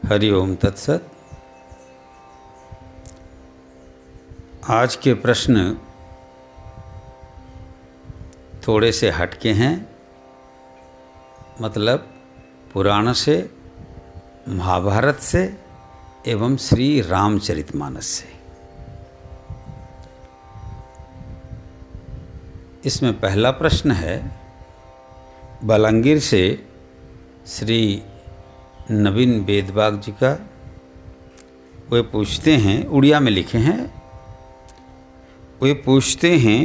हरि ओम तत्सत। आज के प्रश्न थोड़े से हटके हैं, मतलब पुराण से, महाभारत से एवं श्री रामचरितमानस से। इसमें पहला प्रश्न है बलंगीर से श्री नवीन बेदबाग जी का। वे पूछते हैं, उड़िया में लिखे हैं, वे पूछते हैं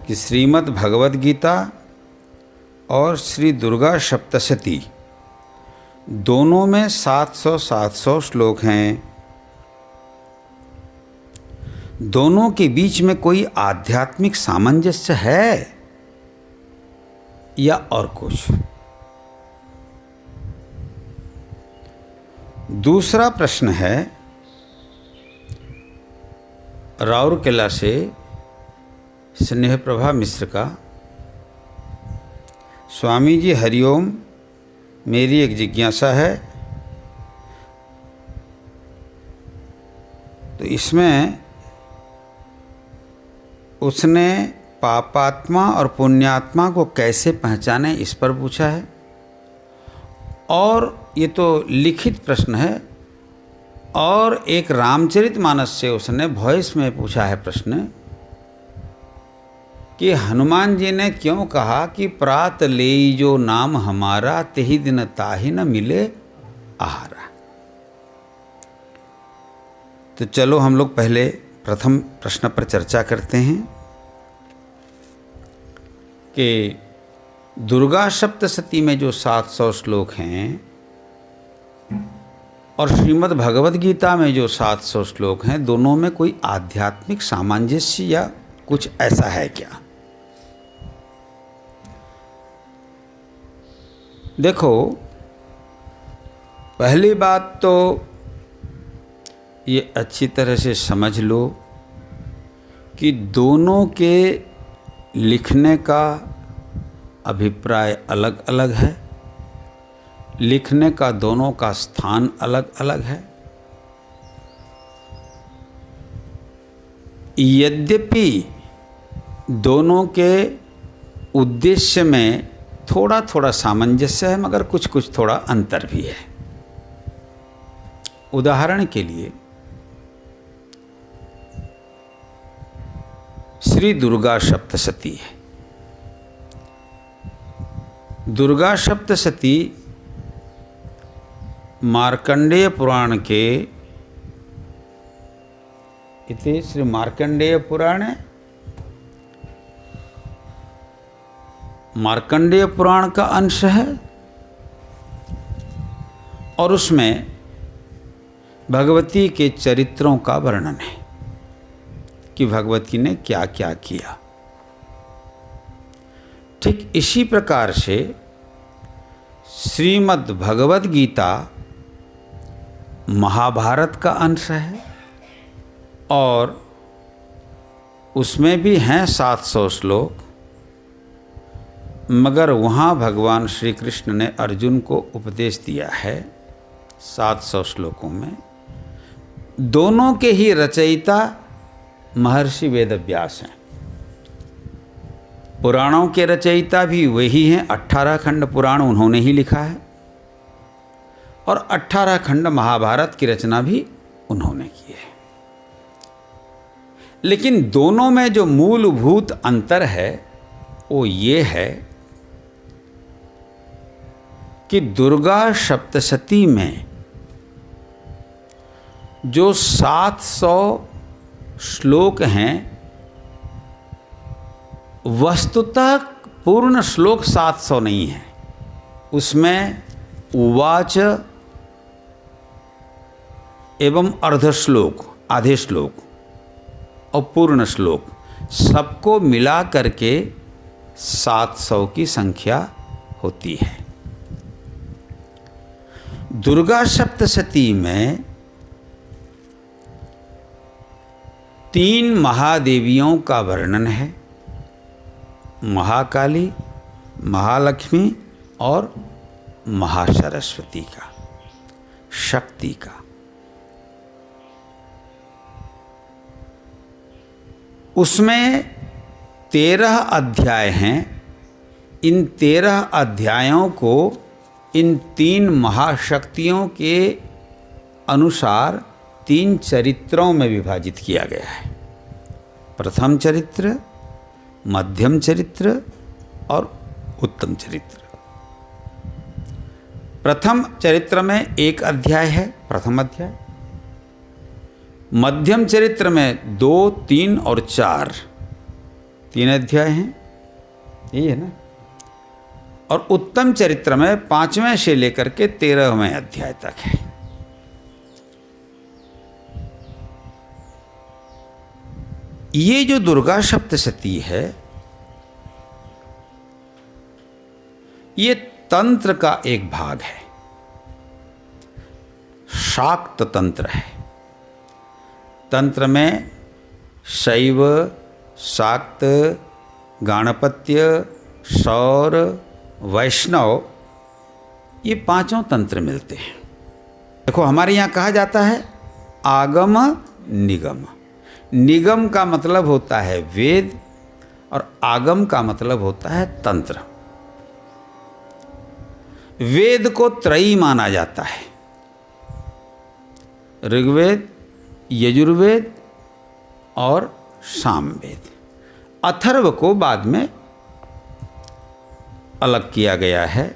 कि श्रीमद् भगवद गीता और श्री दुर्गा सप्तशती दोनों में 700 श्लोक हैं। दोनों के बीच में कोई आध्यात्मिक सामंजस्य है या और कुछ? दूसरा प्रश्न है राउरकेला से स्नेह प्रभा मिश्र का। स्वामी जी हरिओम, मेरी एक जिज्ञासा है। तो इसमें उसने पापात्मा और पुण्यात्मा को कैसे पहचाने, इस पर पूछा है। और ये तो लिखित प्रश्न है। और एक रामचरितमानस से उसने वॉइस में पूछा है प्रश्न कि हनुमान जी ने क्यों कहा कि प्रात लेई जो नाम हमारा, तेहि दिन ताहि न मिले आहारा। तो चलो हम लोग पहले प्रथम प्रश्न पर चर्चा करते हैं कि दुर्गा सप्तशती में जो 700 श्लोक हैं और श्रीमद् भगवद गीता में जो 700 श्लोक हैं, दोनों में कोई आध्यात्मिक सामंजस्य या कुछ ऐसा है क्या? देखो, पहली बात तो ये अच्छी तरह से समझ लो कि दोनों के लिखने का अभिप्राय अलग अलग है, लिखने का दोनों का स्थान अलग अलग है। यद्यपि दोनों के उद्देश्य में थोड़ा थोड़ा सामंजस्य है, मगर कुछ कुछ थोड़ा अंतर भी है। उदाहरण के लिए श्री दुर्गा सप्तशती है। दुर्गा सप्तशती मार्कंडेय पुराण के इति श्री मार्कंडेय पुराण, मार्कंडेय पुराण का अंश है और उसमें भगवती के चरित्रों का वर्णन है कि भगवती ने क्या क्या किया। ठीक इसी प्रकार से श्रीमद् भगवद गीता महाभारत का अंश है और उसमें भी हैं 700 श्लोक, मगर वहाँ भगवान श्री कृष्ण ने अर्जुन को उपदेश दिया है 700 श्लोकों में। दोनों के ही रचयिता महर्षि वेदव्यास हैं। पुराणों के रचयिता भी वही हैं, 18 खंड पुराण उन्होंने ही लिखा है और 18 खंड महाभारत की रचना भी उन्होंने की है। लेकिन दोनों में जो मूलभूत अंतर है वो ये है कि दुर्गा सप्तशती में जो 700 श्लोक हैं, वस्तुतः पूर्ण श्लोक 700 नहीं है। उसमें उवाच एवं अर्धश्लोक, आधे श्लोक और पूर्ण श्लोक सबको मिला करके 700 की संख्या होती है। दुर्गा सप्तशती में 3 महादेवियों का वर्णन है, महाकाली, महालक्ष्मी और महासरस्वती का। शक्ति का। उसमें 13 अध्याय हैं। इन 13 अध्यायों को इन 3 महाशक्तियों के अनुसार 3 चरित्रों में विभाजित किया गया है। प्रथम चरित्र, मध्यम चरित्र और उत्तम चरित्र। प्रथम चरित्र में 1 अध्याय है, प्रथम अध्याय। मध्यम चरित्र में 2, 3 और 4 3 अध्याय हैं, यही है ना। और उत्तम चरित्र में 5वें से लेकर के 13वें अध्याय तक है। ये जो दुर्गा सप्तशती है, ये तंत्र का एक भाग है, शाक्त तंत्र है। तंत्र में शैव, शाक्त, गाणपत्य, सौर, वैष्णव, ये 5 तंत्र मिलते हैं। देखो, हमारे यहाँ कहा जाता है आगम निगम। निगम का मतलब होता है वेद और आगम का मतलब होता है तंत्र। वेद को त्रयी माना जाता है, ऋग्वेद, यजुर्वेद और सामवेद। अथर्व को बाद में अलग किया गया है,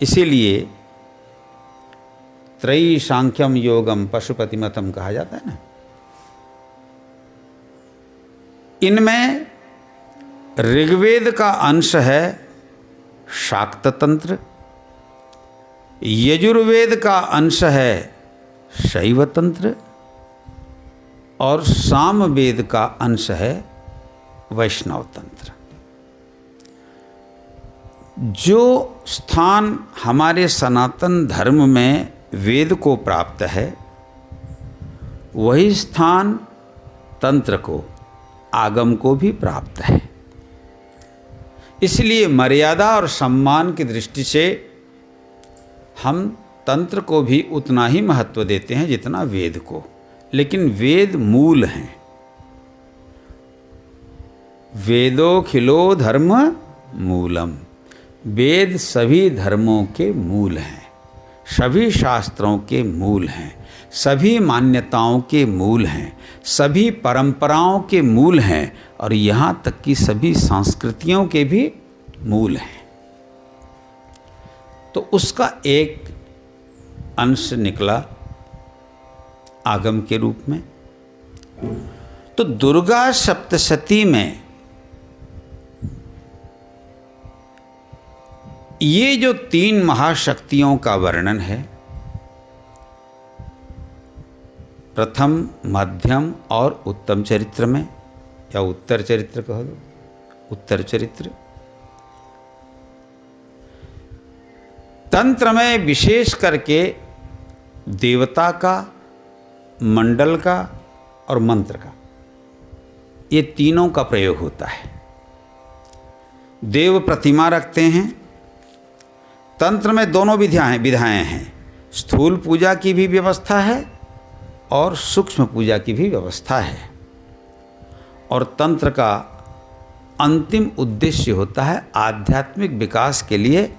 इसीलिए त्रयी सांख्यम योगम पशुपतिमतम कहा जाता है ना। इनमें ऋग्वेद का अंश है शाक्त तंत्र, यजुर्वेद का अंश है शैव तंत्र और सामवेद का अंश है वैष्णव तंत्र। जो स्थान हमारे सनातन धर्म में वेद को प्राप्त है, वही स्थान तंत्र को, आगम को भी प्राप्त है। इसलिए मर्यादा और सम्मान की दृष्टि से हम तंत्र को भी उतना ही महत्व देते हैं जितना वेद को। लेकिन वेद मूल हैं। वेदोखिलो धर्म मूलम। वेद सभी धर्मों के मूल हैं, सभी शास्त्रों के मूल हैं, सभी मान्यताओं के मूल हैं, सभी परंपराओं के मूल हैं और यहाँ तक कि सभी संस्कृतियों के भी मूल हैं। तो उसका एक अंश निकला आगम के रूप में। तो दुर्गा सप्तशती में ये जो 3 महाशक्तियों का वर्णन है, प्रथम, मध्यम और उत्तम चरित्र में, या उत्तर चरित्र कह दो, उत्तर चरित्र। तंत्र में विशेष करके देवता का, मंडल का और मंत्र का, ये तीनों का प्रयोग होता है। देव प्रतिमा रखते हैं। तंत्र में दोनों विधाएं हैं, स्थूल पूजा की भी व्यवस्था है और सूक्ष्म पूजा की भी व्यवस्था है। और तंत्र का अंतिम उद्देश्य होता है आध्यात्मिक विकास के लिए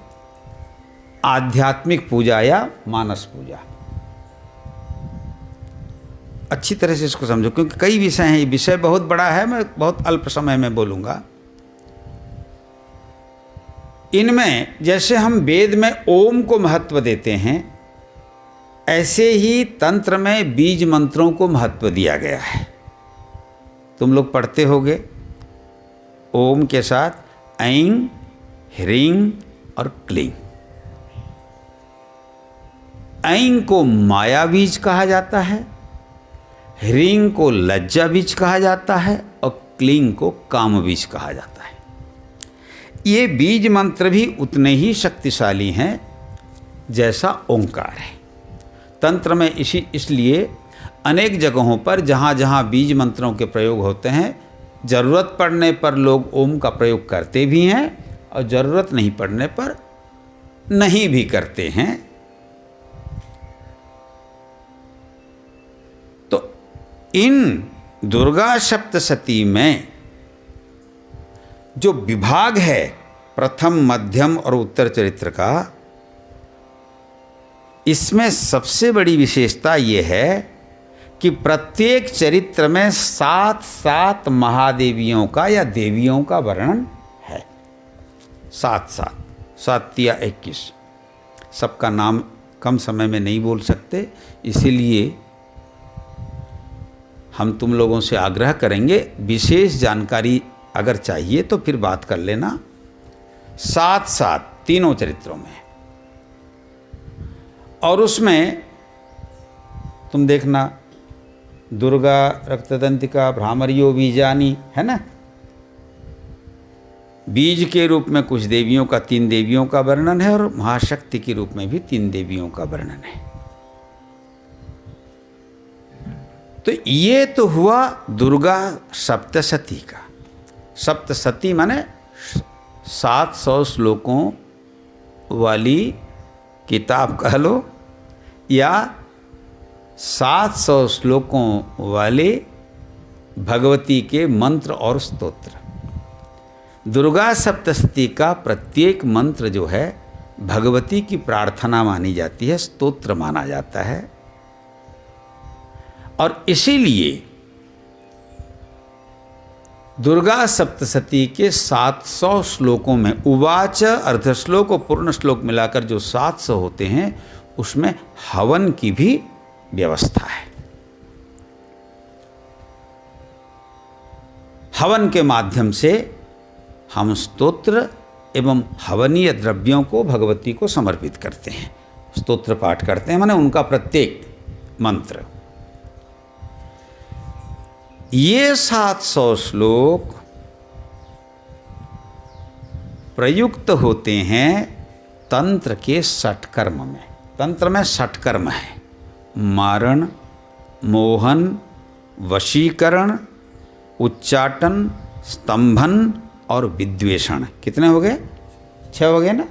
आध्यात्मिक पूजा या मानस पूजा। अच्छी तरह से इसको समझो, क्योंकि कई विषय हैं, ये विषय बहुत बड़ा है, मैं बहुत अल्प समय में बोलूँगा। इनमें जैसे हम वेद में ओम को महत्व देते हैं, ऐसे ही तंत्र में बीज मंत्रों को महत्व दिया गया है। तुम लोग पढ़ते होगे, ओम के साथ ऐं, ह्रीं और क्लीं। ऐं को माया बीज कहा जाता है, ह्रीं को लज्जा बीज कहा जाता है और क्लीं को काम बीज कहा जाता है। ये बीज मंत्र भी उतने ही शक्तिशाली हैं जैसा ओंकार है। तंत्र में इसलिए अनेक जगहों पर जहाँ जहाँ बीज मंत्रों के प्रयोग होते हैं, ज़रूरत पड़ने पर लोग ओम का प्रयोग करते भी हैं और ज़रूरत नहीं पड़ने पर नहीं भी करते हैं। इन दुर्गा सप्तशती में जो विभाग है प्रथम, मध्यम और उत्तर चरित्र का, इसमें सबसे बड़ी विशेषता ये है कि प्रत्येक चरित्र में 7 महादेवियों का या देवियों का वर्णन है। 7 या 21। सबका नाम कम समय में नहीं बोल सकते, इसीलिए हम तुम लोगों से आग्रह करेंगे, विशेष जानकारी अगर चाहिए तो फिर बात कर लेना। 7 तीनों चरित्रों में। और उसमें तुम देखना, दुर्गा, रक्तदंतिका, भ्रामरियो बीजानी, है ना। बीज के रूप में कुछ देवियों का, 3 देवियों का वर्णन है, और महाशक्ति के रूप में भी 3 देवियों का वर्णन है। तो ये तो हुआ दुर्गा सप्तशती का। सप्तशती माने 700 श्लोकों वाली किताब कह लो, या 700 श्लोकों वाले भगवती के मंत्र और स्तोत्र। दुर्गा सप्तशती का प्रत्येक मंत्र जो है भगवती की प्रार्थना मानी जाती है, स्तोत्र माना जाता है। और इसीलिए दुर्गा सप्तशती के 700 श्लोकों में उवाच, अर्धश्लोक और पूर्ण श्लोक मिलाकर जो 700 होते हैं, उसमें हवन की भी व्यवस्था है। हवन के माध्यम से हम स्तोत्र एवं हवनीय द्रव्यों को भगवती को समर्पित करते हैं, स्तोत्र पाठ करते हैं, माने उनका प्रत्येक मंत्र। ये 700 श्लोक प्रयुक्त होते हैं तंत्र के षटकर्म में। तंत्र में षटकर्म है, मारण, मोहन, वशीकरण, उच्चाटन, स्तंभन और विद्वेषण। कितने हो गए? 6 हो गए ना।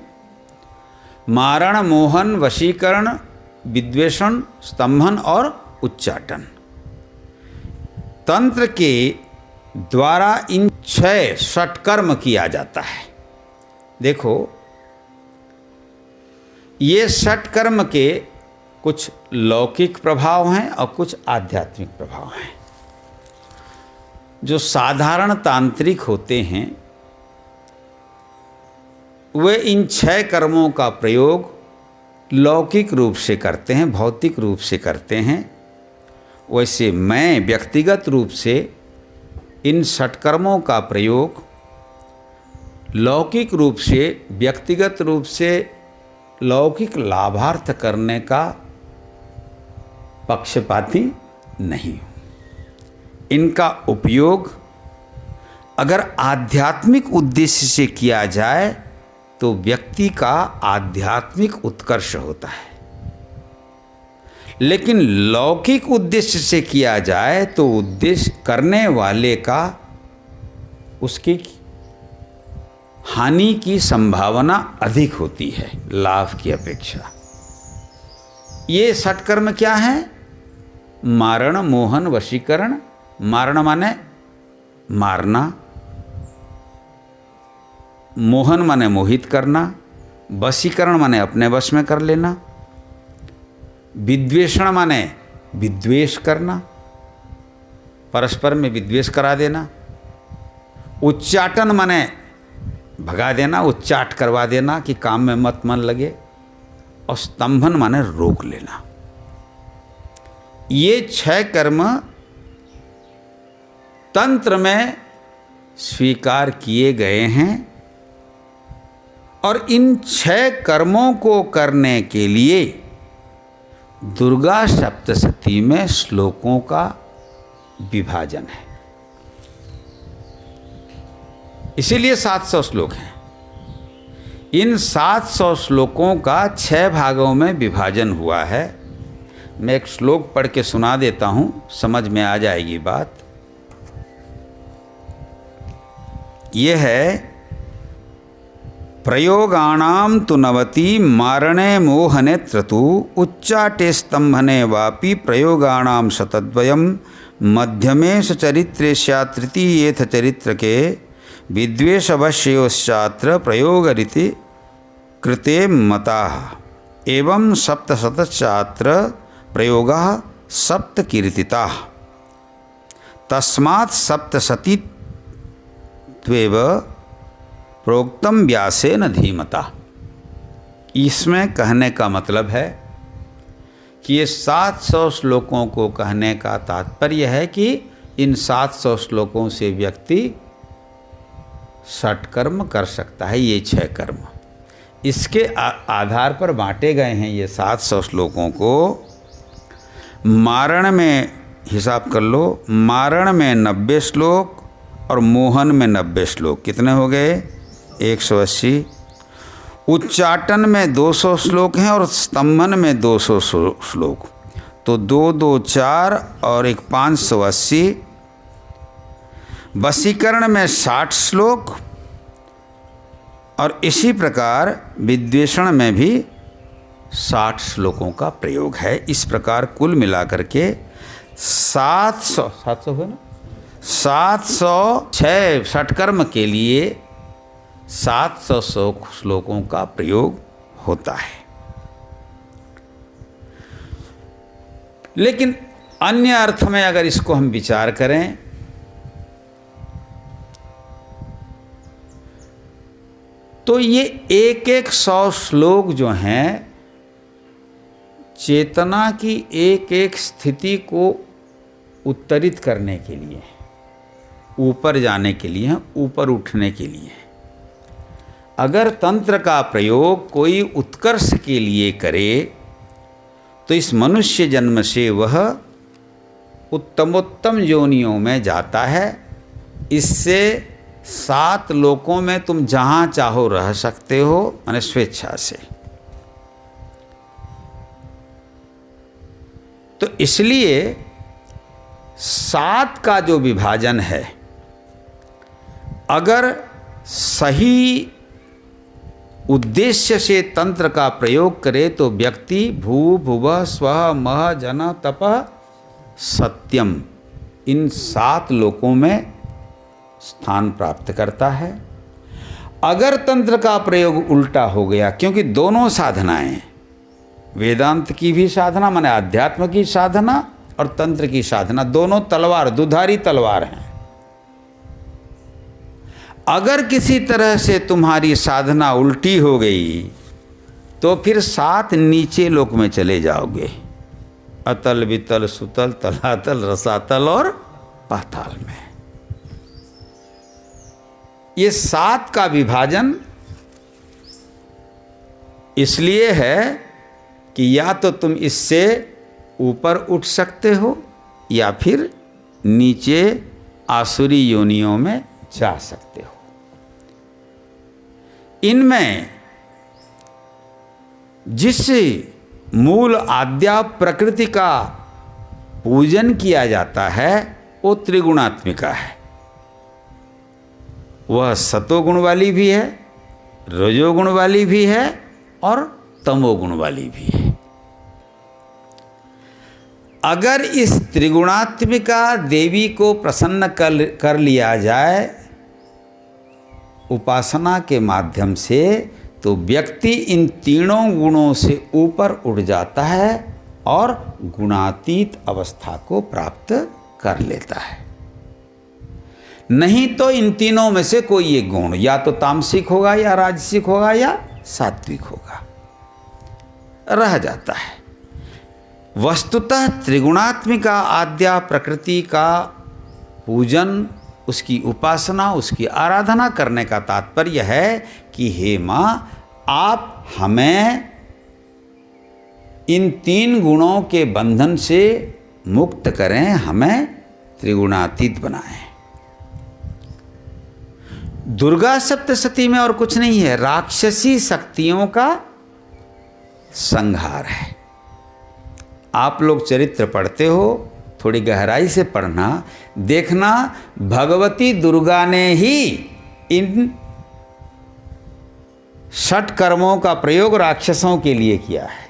मारण, मोहन, वशीकरण, विद्वेषण, स्तंभन और उच्चाटन। तंत्र के द्वारा इन 6 षटकर्म किया जाता है। देखो, ये षटकर्म के कुछ लौकिक प्रभाव हैं और कुछ आध्यात्मिक प्रभाव हैं। जो साधारण तांत्रिक होते हैं वे इन 6 कर्मों का प्रयोग लौकिक रूप से करते हैं, भौतिक रूप से करते हैं। वैसे मैं व्यक्तिगत रूप से इन षटकर्मों का प्रयोग लौकिक रूप से, व्यक्तिगत रूप से लौकिक लाभार्थ करने का पक्षपाती नहीं हूँ। इनका उपयोग अगर आध्यात्मिक उद्देश्य से किया जाए तो व्यक्ति का आध्यात्मिक उत्कर्ष होता है, लेकिन लौकिक उद्देश्य से किया जाए तो उद्देश्य करने वाले का, उसकी हानि की संभावना अधिक होती है लाभ की अपेक्षा। ये षटकर्म क्या है? मारण, मोहन, वशीकरण। मारण माने मारना, मोहन माने मोहित करना, वशीकरण माने अपने वश में कर लेना, विद्वेषण माने विद्वेष करना, परस्पर में विद्वेष करा देना, उच्चाटन माने भगा देना, उच्चाट करवा देना कि काम में मत मन लगे, और स्तंभन माने रोक लेना। ये 6 कर्म तंत्र में स्वीकार किए गए हैं, और इन 6 कर्मों को करने के लिए दुर्गा सप्तशती में श्लोकों का विभाजन है। इसीलिए 700 श्लोक हैं। इन 700 श्लोकों का 6 भागों में विभाजन हुआ है। मैं एक श्लोक पढ़ के सुना देता हूँ, समझ में आ जाएगी बात। यह है, प्रयोगाणाम तु नवति मारणे मोहने त्रतु उच्चाटे स्तंभने वापि प्रयोगाणाम शतद्वयम् मध्यमेश चरित्रे स्यात् तृतीयेथ चरित्र के विद्वेष अवश्योश्चात्र प्रयोग रीति कृते मताः एवं सप्तशतश्चात्र प्रयोगाः सप्तकीर्तिताः तस्मात् सप्तशतीत्वेव प्रोक्तम व्यासेन धीमता। इसमें कहने का मतलब है कि ये 700 श्लोकों को कहने का तात्पर्य है कि इन 700 श्लोकों से व्यक्ति षटकर्म कर सकता है। ये 6 कर्म इसके आधार पर बांटे गए हैं। ये 700 श्लोकों को मारण में हिसाब कर लो, मारण में 90 श्लोक और मोहन में 90 श्लोक, कितने हो गए? 180। उच्चाटन में 200 श्लोक हैं और स्तंभन में 200 श्लोक, तो 2 2 4 और 1 580। वशीकरण में 60 श्लोक और इसी प्रकार विद्वेषण में भी 60 श्लोकों का प्रयोग है। इस प्रकार कुल मिलाकर के 700 है ना, 706 षटकर्म के लिए 700 श्लोकों का प्रयोग होता है। लेकिन अन्य अर्थ में अगर इसको हम विचार करें तो ये एक 100 श्लोक जो हैं चेतना की एक स्थिति को उत्तरित करने के लिए, ऊपर जाने के लिए, ऊपर उठने के लिए। अगर तंत्र का प्रयोग कोई उत्कर्ष के लिए करे तो इस मनुष्य जन्म से वह उत्तमोत्तम योनियों में जाता है। इससे 7 लोकों में तुम जहाँ चाहो रह सकते हो, माने स्वेच्छा से। तो इसलिए 7 का जो विभाजन है, अगर सही उद्देश्य से तंत्र का प्रयोग करे तो व्यक्ति भू भुवः स्वः मह जन तपः सत्यम, इन 7 लोकों में स्थान प्राप्त करता है। अगर तंत्र का प्रयोग उल्टा हो गया, क्योंकि दोनों साधनाएं, वेदांत की भी साधना माने अध्यात्म की साधना और तंत्र की साधना, दोनों तलवार, दुधारी तलवार हैं। अगर किसी तरह से तुम्हारी साधना उल्टी हो गई तो फिर 7 नीचे लोक में चले जाओगे, अतल वितल सुतल तलातल रसातल और पाताल में। ये 7 का विभाजन इसलिए है कि या तो तुम इससे ऊपर उठ सकते हो या फिर नीचे आसुरी योनियों में जा सकते हो। इनमें जिस मूल आद्या प्रकृति का पूजन किया जाता है वो त्रिगुणात्मिका है। वह सतोगुण वाली भी है, रजोगुण वाली भी है और तमोगुण वाली भी है। अगर इस त्रिगुणात्मिका देवी को प्रसन्न कर लिया जाए उपासना के माध्यम से, तो व्यक्ति इन तीनों गुणों से ऊपर उठ जाता है और गुणातीत अवस्था को प्राप्त कर लेता है। नहीं तो इन तीनों में से कोई एक गुण या तो तामसिक होगा या राजसिक होगा या सात्विक होगा, रह जाता है। वस्तुतः त्रिगुणात्मिका आद्या प्रकृति का पूजन, उसकी उपासना, उसकी आराधना करने का तात्पर्य है कि हे माँ, आप हमें इन 3 गुणों के बंधन से मुक्त करें, हमें त्रिगुणातीत बनाएं। दुर्गा सप्तशती में और कुछ नहीं है, राक्षसी शक्तियों का संहार है। आप लोग चरित्र पढ़ते हो, थोड़ी गहराई से पढ़ना, देखना भगवती दुर्गा ने ही इन 6 कर्मों का प्रयोग राक्षसों के लिए किया है।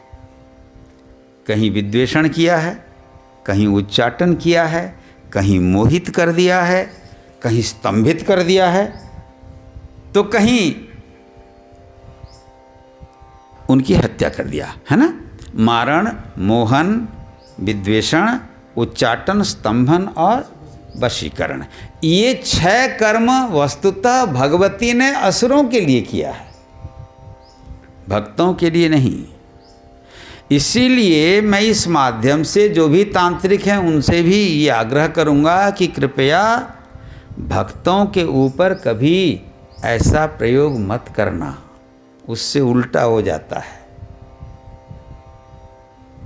कहीं विद्वेषण किया है, कहीं उच्चाटन किया है, कहीं मोहित कर दिया है, कहीं स्तंभित कर दिया है, तो कहीं उनकी हत्या कर दिया है ना। मारण, मोहन, विद्वेषण, उच्चाटन, स्तंभन और वशीकरण, ये 6 कर्म वस्तुतः भगवती ने असुरों के लिए किया है, भक्तों के लिए नहीं। इसीलिए मैं इस माध्यम से जो भी तांत्रिक हैं उनसे भी ये आग्रह करूंगा कि कृपया भक्तों के ऊपर कभी ऐसा प्रयोग मत करना, उससे उल्टा हो जाता है।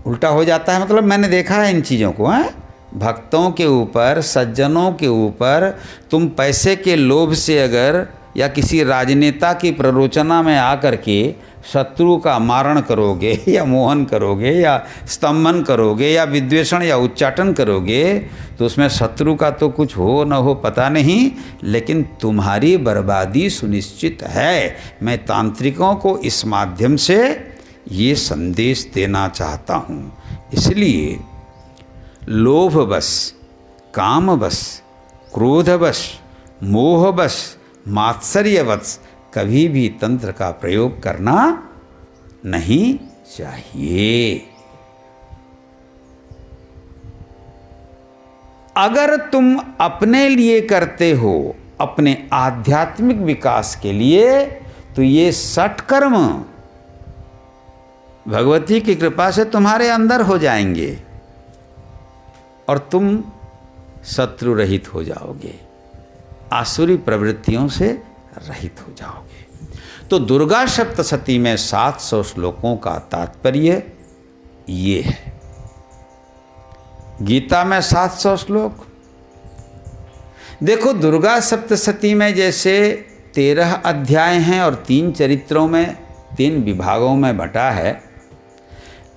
उल्टा हो जाता है मतलब मैंने देखा है इन चीज़ों को, हैं? भक्तों के ऊपर, सज्जनों के ऊपर तुम पैसे के लोभ से अगर या किसी राजनेता की प्ररोचना में आकर के शत्रु का मारण करोगे या मोहन करोगे या स्तंभन करोगे या विद्वेषण या उच्चाटन करोगे, तो उसमें शत्रु का तो कुछ हो न हो पता नहीं, लेकिन तुम्हारी बर्बादी सुनिश्चित है। मैं तांत्रिकों को इस माध्यम से ये संदेश देना चाहता हूँ। इसलिए लोभवश, कामवश, क्रोधवश, मोहवश, मात्सर्यवश कभी भी तंत्र का प्रयोग करना नहीं चाहिए। अगर तुम अपने लिए करते हो, अपने आध्यात्मिक विकास के लिए, तो ये 60 कर्म भगवती की कृपा से तुम्हारे अंदर हो जाएंगे और तुम शत्रु रहित हो जाओगे, आसुरी प्रवृत्तियों से रहित हो जाओगे। तो दुर्गा सप्तशती में 700 श्लोकों का तात्पर्य ये है। गीता में 700 श्लोक। देखो, दुर्गा सप्तशती में जैसे 13 अध्याय हैं और 3 चरित्रों में 3 विभागों में बटा है,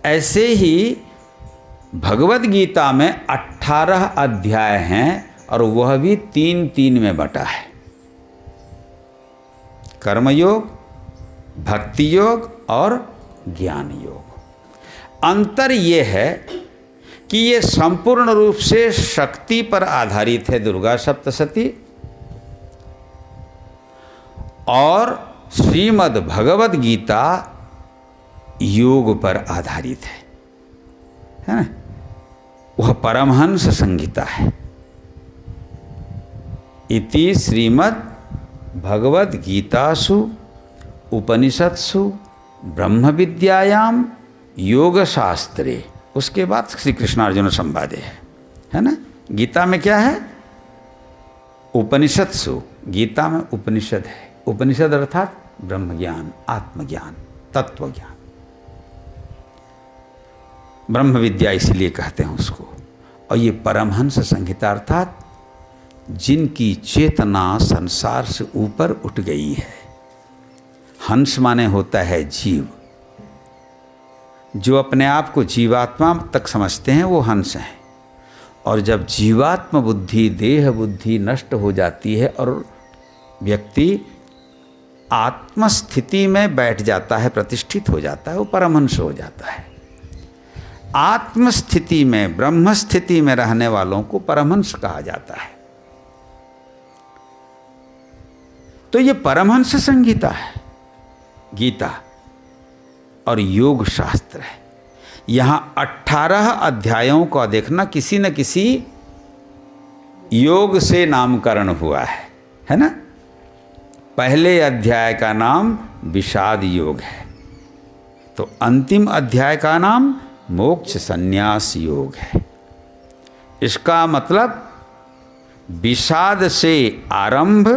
ऐसे ही भगवद गीता में 18 अध्याय हैं और वह भी 3-3 में बटा है। कर्मयोग, भक्ति योग और ज्ञान योग। अंतर ये है कि ये संपूर्ण रूप से शक्ति पर आधारित है दुर्गा सप्तशती, और श्रीमद् भगवद गीता योग पर आधारित है ना। वह परमहंस संहिता है। इति श्रीमद् भगवद गीतासु उपनिषत्सु ब्रह्म विद्यायाम योग शास्त्रे, उसके बाद श्री कृष्णार्जुन संवादे है ना। गीता में क्या है? उपनिषत्सु, गीता में उपनिषद है। उपनिषद अर्थात ब्रह्म ज्ञान, आत्मज्ञान, तत्व ज्ञान, ब्रह्म विद्या इसलिए कहते हैं उसको। और ये परमहंस संहिता अर्थात जिनकी चेतना संसार से ऊपर उठ गई है। हंस माने होता है जीव, जो अपने आप को जीवात्मा तक समझते हैं वो हंस हैं। और जब जीवात्म बुद्धि, देह बुद्धि नष्ट हो जाती है और व्यक्ति आत्मस्थिति में बैठ जाता है, प्रतिष्ठित हो जाता है, वो परमहंस हो जाता है। आत्मस्थिति में, ब्रह्म स्थिति में रहने वालों को परमहंस कहा जाता है। तो ये परमहंस संहिता है गीता और योग शास्त्र है। यहाँ 18 अध्यायों का देखना किसी न किसी योग से नामकरण हुआ है ना। पहले अध्याय का नाम विषाद योग है, तो अंतिम अध्याय का नाम मोक्ष संन्यास योग है। इसका मतलब विषाद से आरंभ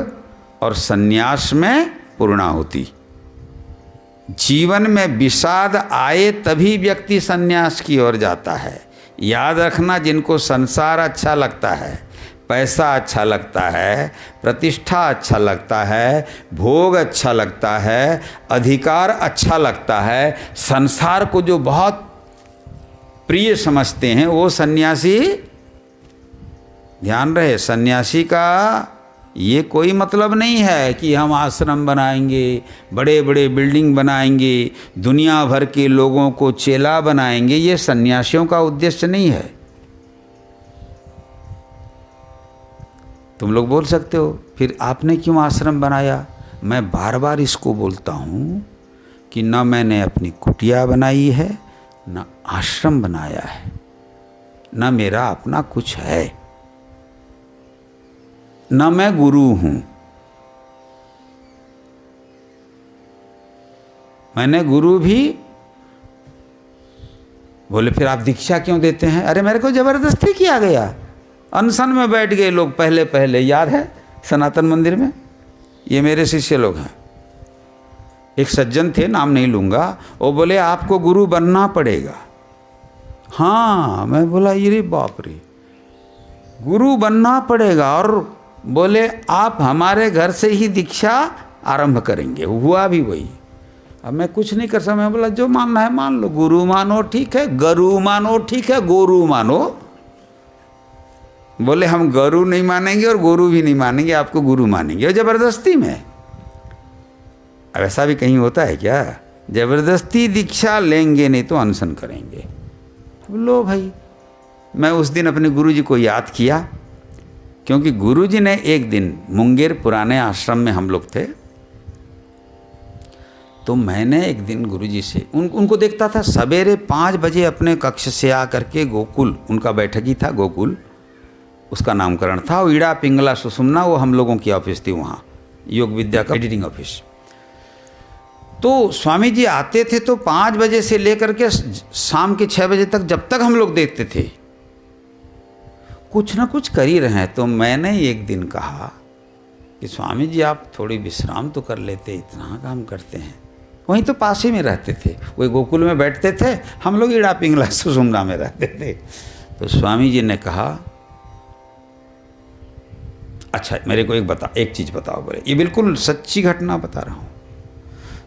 और संन्यास में पूर्णाहुति। जीवन में विषाद आए तभी व्यक्ति संन्यास की ओर जाता है। याद रखना, जिनको संसार अच्छा लगता है, पैसा अच्छा लगता है, प्रतिष्ठा अच्छा लगता है, भोग अच्छा लगता है, अधिकार अच्छा लगता है, संसार को जो बहुत प्रिय समझते हैं, वो सन्यासी, ध्यान रहे, सन्यासी का ये कोई मतलब नहीं है कि हम आश्रम बनाएंगे, बड़े बड़े बिल्डिंग बनाएंगे, दुनिया भर के लोगों को चेला बनाएंगे। ये सन्यासियों का उद्देश्य नहीं है। तुम लोग बोल सकते हो फिर आपने क्यों आश्रम बनाया। मैं बार बार इसको बोलता हूँ कि न मैंने अपनी कुटिया बनाई है, न आश्रम बनाया है, न मेरा अपना कुछ है, न मैं गुरु हूँ। मैंने गुरु भी बोले फिर आप दीक्षा क्यों देते हैं। अरे मेरे को जबरदस्ती किया गया, अनशन में बैठ गए लोग पहले पहले, याद है सनातन मंदिर में। ये मेरे शिष्य लोग हैं। एक सज्जन थे, नाम नहीं लूँगा, वो बोले आपको गुरु बनना पड़ेगा। हाँ, मैं बोला ये बाप रे, गुरु बनना पड़ेगा। और बोले आप हमारे घर से ही दीक्षा आरंभ करेंगे। हुआ भी वही। अब मैं कुछ नहीं कर सकता। मैं बोला जो मानना है मान लो, गुरु मानो ठीक है, गरु मानो ठीक है, गोरु मानो। बोले हम गरु नहीं मानेंगे और गोरु भी नहीं मानेंगे, आपको गुरु मानेंगे। और ज़बरदस्ती में। अब ऐसा भी कहीं होता है क्या? ज़बरदस्ती दीक्षा लेंगे नहीं तो अनशन करेंगे। लो भाई, मैं उस दिन अपने गुरुजी को याद किया, क्योंकि गुरुजी ने एक दिन मुंगेर पुराने आश्रम में हम लोग थे, तो मैंने एक दिन गुरुजी से उनको देखता था सवेरे 5 बजे अपने कक्ष से आकर के गोकुल, उनका बैठक ही था गोकुल, उसका नामकरण था। वो ईड़ा पिंगला सुषुम्ना वो हम लोगों की ऑफिस थी वहाँ, योग विद्या का एडिटिंग ऑफिस। तो स्वामी जी आते थे तो 5 बजे से लेकर के शाम के 6 बजे तक, जब तक हम लोग देखते थे कुछ ना कुछ कर ही रहे हैं। तो मैंने एक दिन कहा कि स्वामी जी आप थोड़ी विश्राम तो कर लेते, इतना काम करते हैं। वहीं तो पास ही में रहते थे, वही गोकुल में बैठते थे, हम लोग ईड़ा पिंगला सुषुम्ना में रहते थे। तो स्वामी जी ने कहा अच्छा मेरे को एक चीज़ बताओ। बोले ये बिल्कुल सच्ची घटना बता रहा हूँ।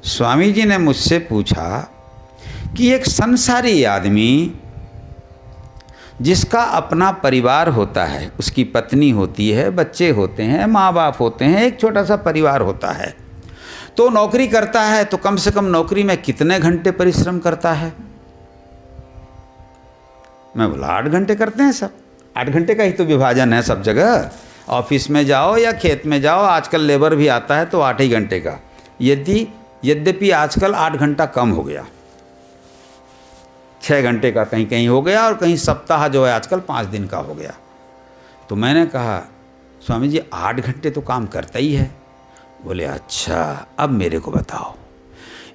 स्वामी जी ने मुझसे पूछा कि एक संसारी आदमी जिसका अपना परिवार होता है, उसकी पत्नी होती है, बच्चे होते हैं, माँ बाप होते हैं, एक छोटा सा परिवार होता है, तो नौकरी करता है तो कम से कम नौकरी में कितने घंटे परिश्रम करता है? मैं बोला 8 घंटे करते हैं सब। 8 घंटे का ही तो विभाजन है सब जगह। ऑफिस में जाओ या खेत में जाओ, आजकल लेबर भी आता है तो 8 ही घंटे का। यद्यपि आजकल 8 घंटा कम हो गया, 6 घंटे का कहीं कहीं हो गया, और कहीं सप्ताह जो है आजकल 5 दिन का हो गया। तो मैंने कहा स्वामी जी 8 घंटे तो काम करता ही है। बोले अच्छा अब मेरे को बताओ,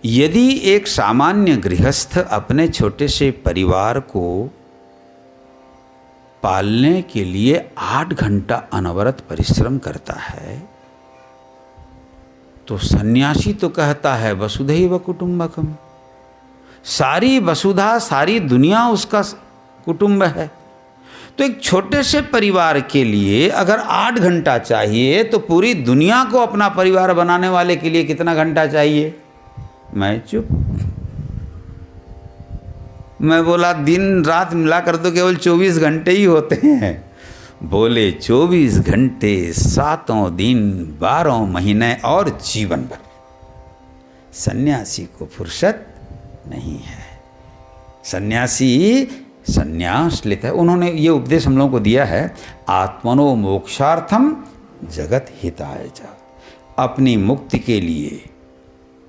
यदि एक सामान्य गृहस्थ अपने छोटे से परिवार को पालने के लिए 8 घंटा अनवरत परिश्रम करता है, तो सन्यासी तो कहता है वसुधैव कुटुंबकम, सारी वसुधा सारी दुनिया उसका कुटुंब है। तो एक छोटे से परिवार के लिए अगर 8 घंटा चाहिए तो पूरी दुनिया को अपना परिवार बनाने वाले के लिए कितना घंटा चाहिए? मैं चुप। मैं बोला दिन रात मिला कर तो केवल 24 घंटे ही होते हैं। बोले 24 घंटे 7 दिन 12 महीने और जीवन भर। सन्यासी को फुर्सत नहीं है। सन्यासी सन्यास लेता है। उन्होंने ये उपदेश हम लोगों को दिया है, आत्मनो मोक्षार्थम जगत हिताय च, अपनी मुक्ति के लिए,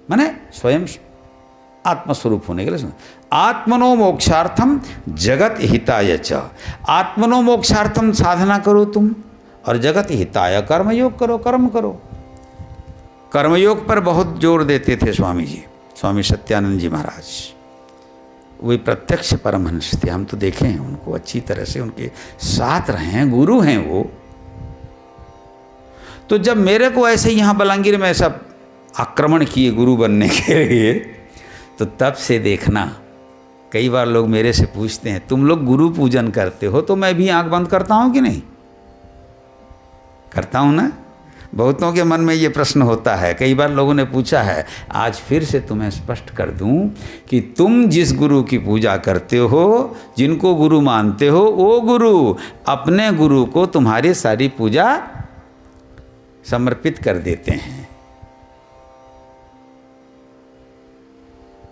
माने स्वयं आत्मस्वरूप होने के लिए। आत्मनो मोक्षार्थम जगत हिताय च, आत्मनो मोक्षार्थम साधना करो तुम, और जगत हिताय कर्मयोग करो, कर्म करो। कर्मयोग पर बहुत जोर देते थे स्वामी जी, स्वामी सत्यानंद जी महाराज। वे प्रत्यक्ष परमहंस थे, हम तो देखे हैं उनको अच्छी तरह से, उनके साथ रहे हैं, गुरु हैं वो। तो जब मेरे को ऐसे यहाँ बलांगीर में सब आक्रमण किए गुरु बनने के लिए, तो तब से देखना, कई बार लोग मेरे से पूछते हैं तुम लोग गुरु पूजन करते हो, तो मैं भी आंख बंद करता हूँ कि नहीं? करता हूँ ना। बहुतों के मन में ये प्रश्न होता है, कई बार लोगों ने पूछा है, आज फिर से तुम्हें स्पष्ट कर दूं कि तुम जिस गुरु की पूजा करते हो, जिनको गुरु मानते हो, वो गुरु अपने गुरु को तुम्हारी सारी पूजा समर्पित कर देते हैं।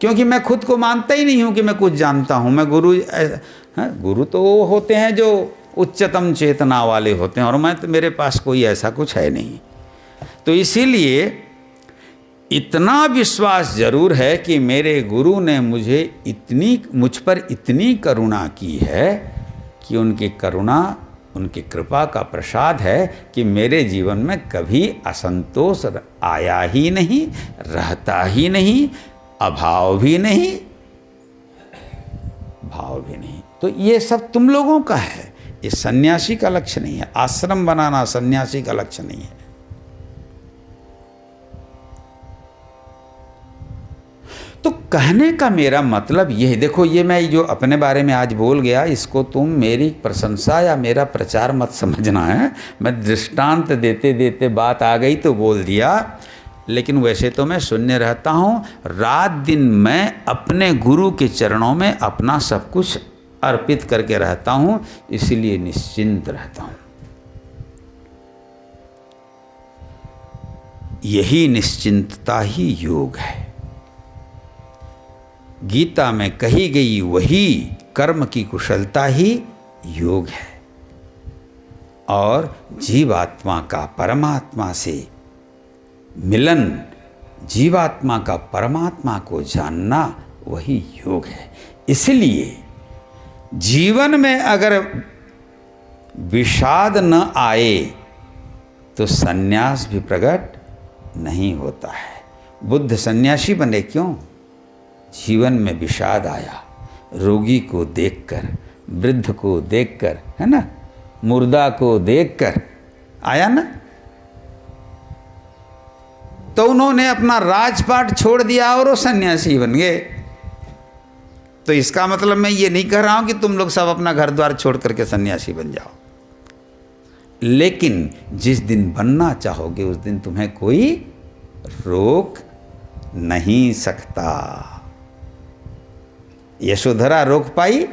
क्योंकि मैं खुद को मानता ही नहीं हूं कि मैं कुछ जानता हूं। मैं गुरु तो वो होते हैं जो उच्चतम चेतना वाले होते हैं, और मैं तो, मेरे पास कोई ऐसा कुछ है नहीं। तो इसीलिए इतना विश्वास जरूर है कि मेरे गुरु ने मुझ पर इतनी करुणा की है कि उनकी करुणा, उनकी कृपा का प्रसाद है कि मेरे जीवन में कभी असंतोष आया ही नहीं, रहता ही नहीं, अभाव भी नहीं, भाव भी नहीं। तो ये सब तुम लोगों का है, ये सन्यासी का लक्ष्य नहीं है। आश्रम बनाना सन्यासी का लक्ष्य नहीं है। तो कहने का मेरा मतलब ये है, देखो ये मैं जो अपने बारे में आज बोल गया, इसको तुम मेरी प्रशंसा या मेरा प्रचार मत समझना है। मैं दृष्टांत देते देते बात आ गई तो बोल दिया, लेकिन वैसे तो मैं शून्य रहता हूँ। रात दिन मैं अपने गुरु के चरणों में अपना सब कुछ अर्पित करके रहता हूँ, इसीलिए निश्चिंत रहता हूँ। यही निश्चिंतता ही योग है। गीता में कही गई वही कर्म की कुशलता ही योग है, और जीवात्मा का परमात्मा से मिलन, जीवात्मा का परमात्मा को जानना वही योग है। इसलिए जीवन में अगर विषाद न आए तो सन्यास भी प्रकट नहीं होता है। बुद्ध सन्यासी बने क्यों? जीवन में विषाद आया, रोगी को देखकर, वृद्ध को देखकर, है ना, मुर्दा को देखकर आया ना, तो उन्होंने अपना राजपाट छोड़ दिया और वो सन्यासी बन गए। तो इसका मतलब मैं ये नहीं कह रहा हूं कि तुम लोग सब अपना घर द्वार छोड़ करके सन्यासी बन जाओ, लेकिन जिस दिन बनना चाहोगे उस दिन तुम्हें कोई रोक नहीं सकता। यशोधरा रोक पाई?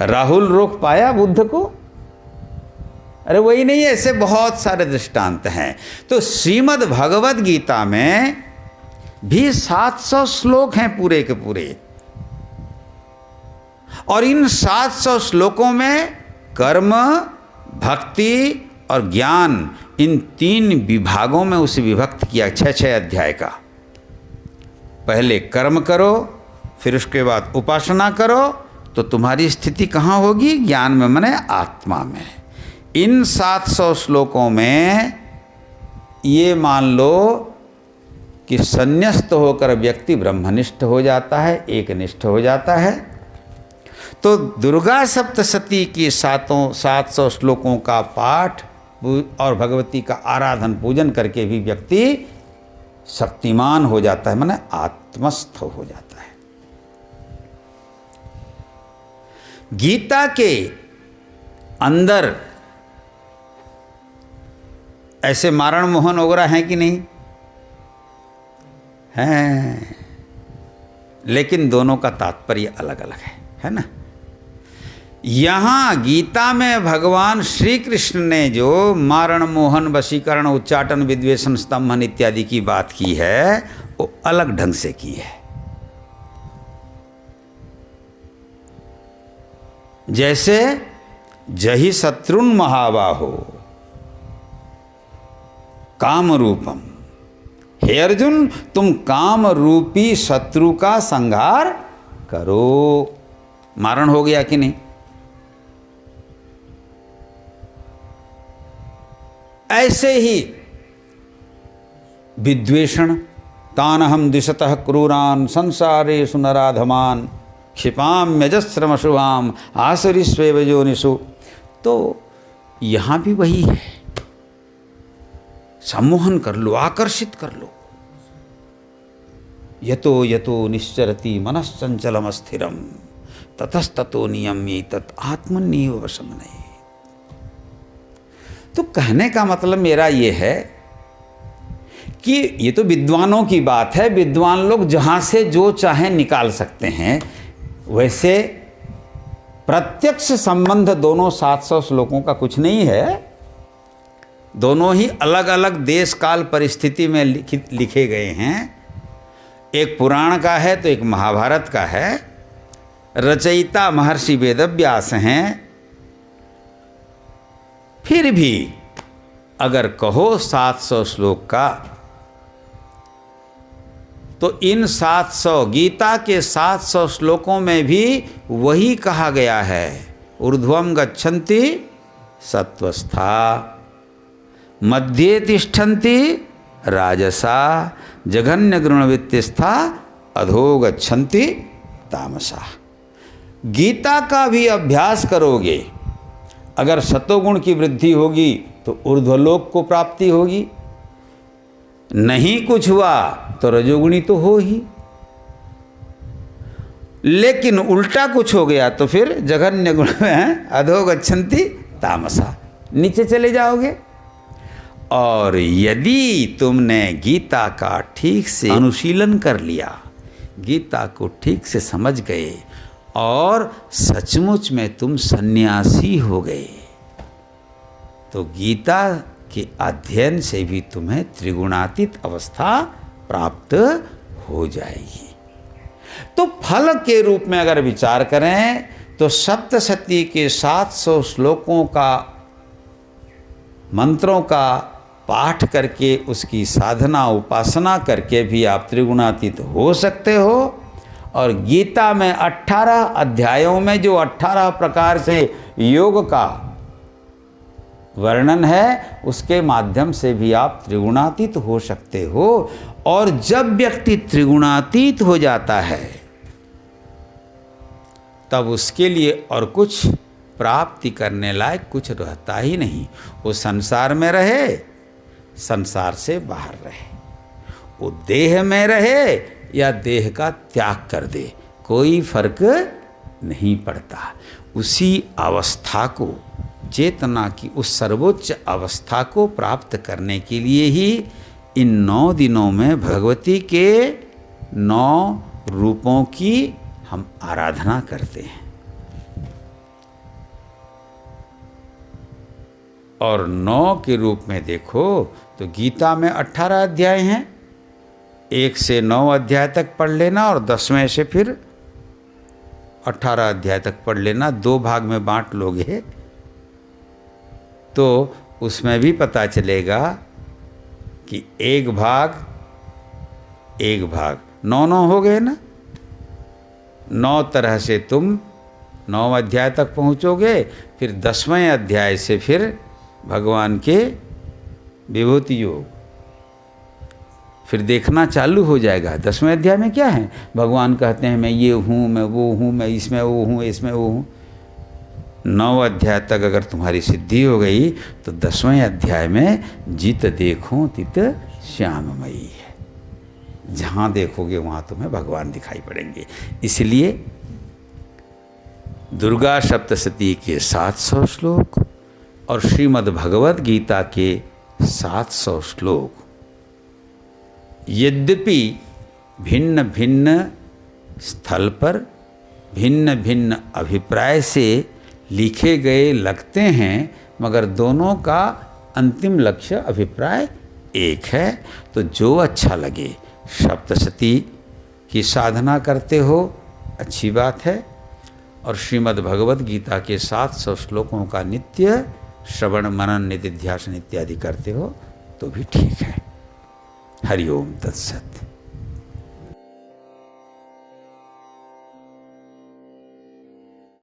राहुल रोक पाया बुद्ध को? अरे वही नहीं है, ऐसे बहुत सारे दृष्टांत हैं। तो श्रीमद् भगवद गीता में भी 700 श्लोक हैं पूरे के पूरे, और इन 700 श्लोकों में कर्म, भक्ति और ज्ञान, इन 3 विभागों में उसे विभक्त किया। 6 अध्याय का। पहले कर्म करो, फिर उसके बाद उपासना करो, तो तुम्हारी स्थिति कहाँ होगी? ज्ञान में, माने आत्मा में। इन 700 श्लोकों में ये मान लो कि संन्यस्त होकर व्यक्ति ब्रह्मनिष्ठ हो जाता है, एकनिष्ठ हो जाता है। तो दुर्गा सप्तशती की 700 श्लोकों का पाठ और भगवती का आराधन पूजन करके भी व्यक्ति शक्तिमान हो जाता है, माने आत्मस्थ हो जाता है। गीता के अंदर ऐसे मारण मोहन वगैरह हैं कि नहीं? हैं, लेकिन दोनों का तात्पर्य अलग अलग है ना। यहाँ गीता में भगवान श्री कृष्ण ने जो मारण मोहन, वशीकरण, उच्चाटन, विद्वेषण, स्तंभन इत्यादि की बात की है, वो अलग ढंग से की है। जैसे जहि शत्रुन महाबाहो काम रूपम, हे अर्जुन तुम काम रूपी शत्रु का संहार करो। मारण हो गया कि नहीं? ऐसे ही विद्वेषण, तानहम दिशतः क्रूरान संसारेषु नराधमान क्षिपाम यजस्रमशुभाम आसुरीष्वेव योनिषु। तो यहाँ भी वही है, सम्मोहन कर लो, आकर्षित कर लो। यतो यतो निश्चरति मनश्चंचलम स्थिरम ततस्ततो नियम्येतत् आत्मन्येव वशमनयेत्। तो कहने का मतलब मेरा ये है कि ये तो विद्वानों की बात है, विद्वान लोग जहाँ से जो चाहे निकाल सकते हैं। वैसे प्रत्यक्ष संबंध दोनों 700 श्लोकों का कुछ नहीं है, दोनों ही अलग अलग देश काल परिस्थिति में लिखे गए हैं। एक पुराण का है तो एक महाभारत का है। रचयिता महर्षि वेदव्यास हैं फिर भी अगर कहो 700 श्लोक का, तो इन 700 गीता के 700 श्लोकों में भी वही कहा गया है, ऊर्ध्वम गच्छन्ति सत्वस्था, मध्ये तिष्ठन्ति राजसा, जघन्य गुणवृत्तिस्था, अधो गच्छन्ति तामसा। गीता का भी अभ्यास करोगे, अगर सतोगुण की वृद्धि होगी तो ऊर्ध्वलोक को प्राप्ति होगी, नहीं कुछ हुआ तो रजोगुणी तो हो ही, लेकिन उल्टा कुछ हो गया तो फिर जघन्य गुण में अधो गच्छन्ति तामसा, नीचे चले जाओगे। और यदि तुमने गीता का ठीक से अनुशीलन कर लिया, गीता को ठीक से समझ गए और सचमुच में तुम सन्यासी हो गए, तो गीता के अध्ययन से भी तुम्हें त्रिगुणातीत अवस्था प्राप्त हो जाएगी। तो फल के रूप में अगर विचार करें तो सप्तशती के 700 श्लोकों का, मंत्रों का पाठ करके उसकी साधना उपासना करके भी आप त्रिगुणातीत हो सकते हो। और गीता में 18 अध्यायों में जो 18 प्रकार से योग का वर्णन है, उसके माध्यम से भी आप त्रिगुणातीत हो सकते हो। और जब व्यक्ति त्रिगुणातीत हो जाता है तब उसके लिए और कुछ प्राप्ति करने लायक कुछ रहता ही नहीं। वो संसार में रहे, संसार से बाहर रहे, वो देह में रहे या देह का त्याग कर दे, कोई फर्क नहीं पड़ता। उसी अवस्था को, चेतना की उस सर्वोच्च अवस्था को प्राप्त करने के लिए ही इन 9 दिनों में भगवती के 9 रूपों की हम आराधना करते हैं। और 9 के रूप में देखो तो गीता में 18 अध्याय हैं, 1 से 9 अध्याय तक पढ़ लेना और 10वें से फिर 18 अध्याय तक पढ़ लेना। 2 भाग में बांट लोगे तो उसमें भी पता चलेगा कि एक भाग 9 हो गए ना। 9 तरह से तुम 9 अध्याय तक पहुँचोगे। फिर 10वें अध्याय से फिर भगवान के विभूति योग फिर देखना चालू हो जाएगा। 10वें अध्याय में क्या है? भगवान कहते हैं मैं ये हूँ, मैं वो हूँ, मैं इसमें वो हूँ, इसमें वो हूँ। 9 अध्याय तक अगर तुम्हारी सिद्धि हो गई तो 10वें अध्याय में जित देखो तित श्याममयी है। जहाँ देखोगे वहाँ तुम्हें भगवान दिखाई पड़ेंगे। इसलिए दुर्गा सप्तशती के 700 श्लोक और श्रीमद् भगवद गीता के 700 श्लोक यद्यपि भिन्न भिन्न स्थल पर भिन्न भिन्न अभिप्राय से लिखे गए लगते हैं, मगर दोनों का अंतिम लक्ष्य अभिप्राय एक है। तो जो अच्छा लगे, सप्तशती की साधना करते हो अच्छी बात है, और श्रीमद् भगवद गीता के 700 श्लोकों का नित्य श्रवण मनन निधिध्यासन इत्यादि करते हो तो भी ठीक है। हरि ओम तत्सत।